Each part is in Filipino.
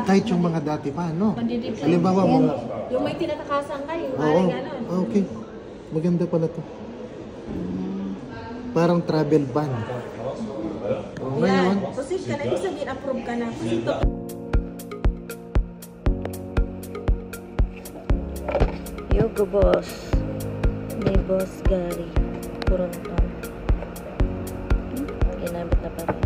Kahit yung mga dati pa, no? Pandidip. Halimbawa mo. Yung may tinatakasan kayo, Oo. gano'n. Okay. Maganda pala to. Parang travel ban. Ngayon. Proceed ka na. Ibig sabihin, approve ka na. Kasi ito. Yogo boss. May boss Gary. Purontong. Ginamit na pa rin.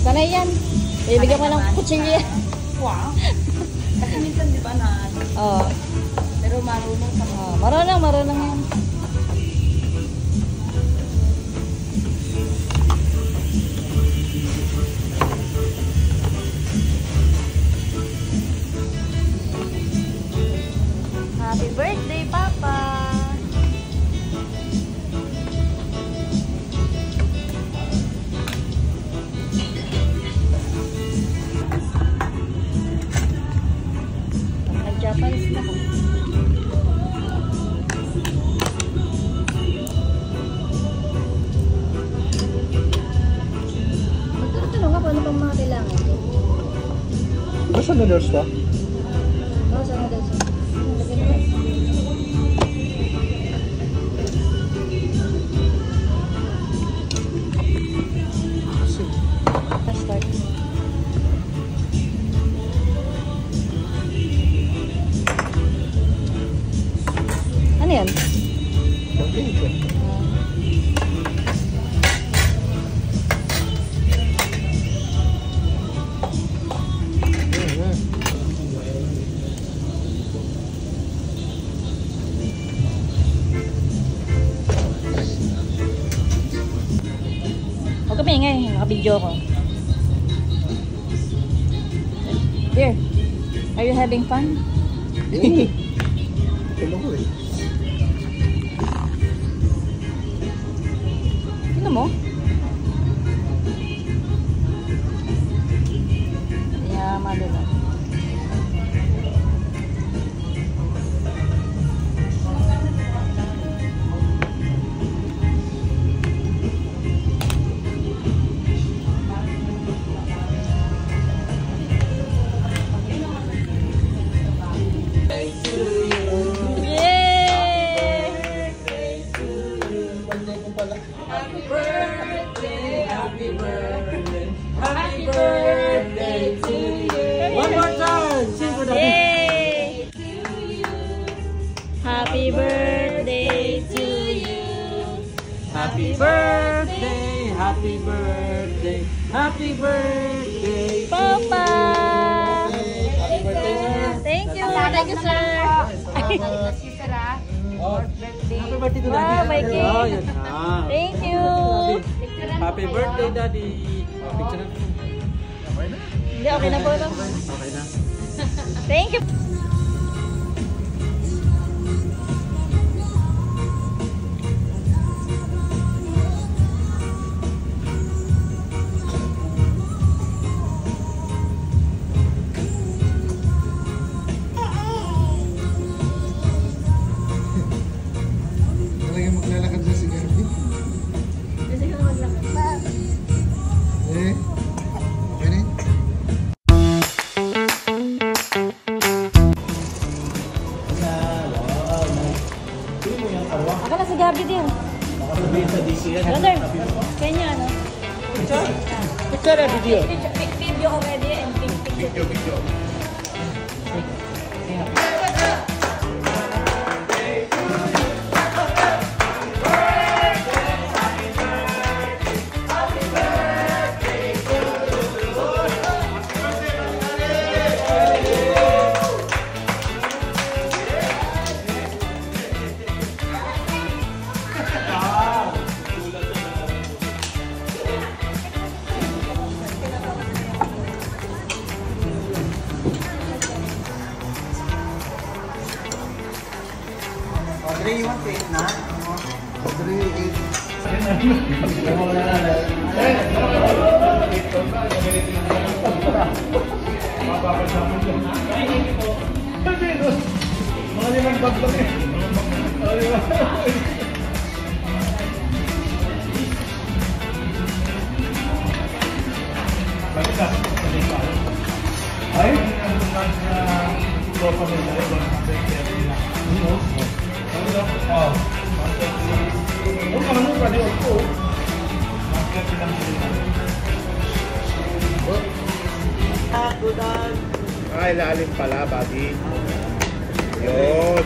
Sana yan. Ibigyan mo ng kutsilyo yan. Wow. Kasi minsan di ba na Oo. pero marunong sa mga. Marunong yan. Happy birthday, Papa! Nag-Japanese na ko. Magtatanong ako ano pang mga kailangan. Basta noodles to? Oo, sa noodles. Start. Ano yan? Huwag kami ingay, nakabidyo ko. Here, are you having fun? Tulong ko eh. Tingnan mo. Yaman din ako. Happy birthday to you. Happy birthday, happy birthday, happy birthday, Papa. Happy birthday, sir. Thank you, sir. Happy birthday to Wow, Daddy. may cake. Oh, yun na. Thank you. Happy birthday, Daddy. Picture na. Hindi, okay na po. No? Okay na. Thank you. Talagang maglalakad na si Garby. Kasi ka maglakad. Eh? Okay na? Ako na si Gabi din. Brother, kanya ano? Picture na video. Video ko ready and picture. Mga limang bag lang eh. Ay? Ay, lalim pala, buddy. Yun.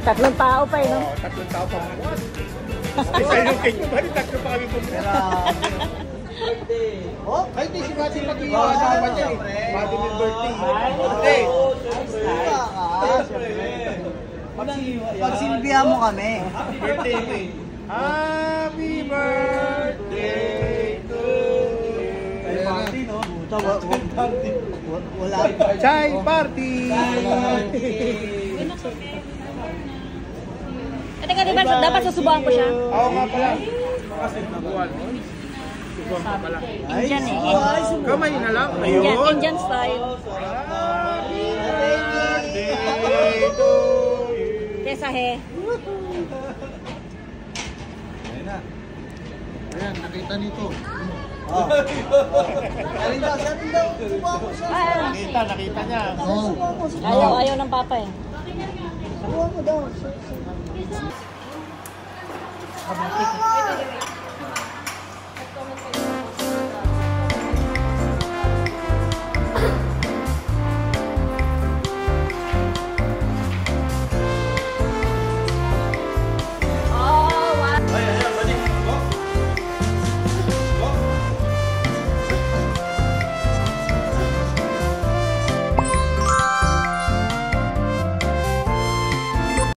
Tatlong tao pa eh, no? Tatlong tao pa mga. Isa yung cake mo, bali tatlo pa kami pumunta. Oh, kahit di si Buddy mag-iwa sa niya eh. Buddy may birthday. Birthday. Pagsilbihan mo kami. Birthday mo eh. Happy birthday to you. Ayan na. Wala. Chai party! Teka, di ba dapat susubukan ko siya? Oo nga pala. Kasi nabuwan mo. Subuhan mo pala. Indian eh. Kamay na lang. Indian, Ayun. Indian style. Happy birthday to you. Kesa he. Ayan, nakita nito. Nakita niya. Oh. Ayaw ng papa eh. Subuhan mo daw.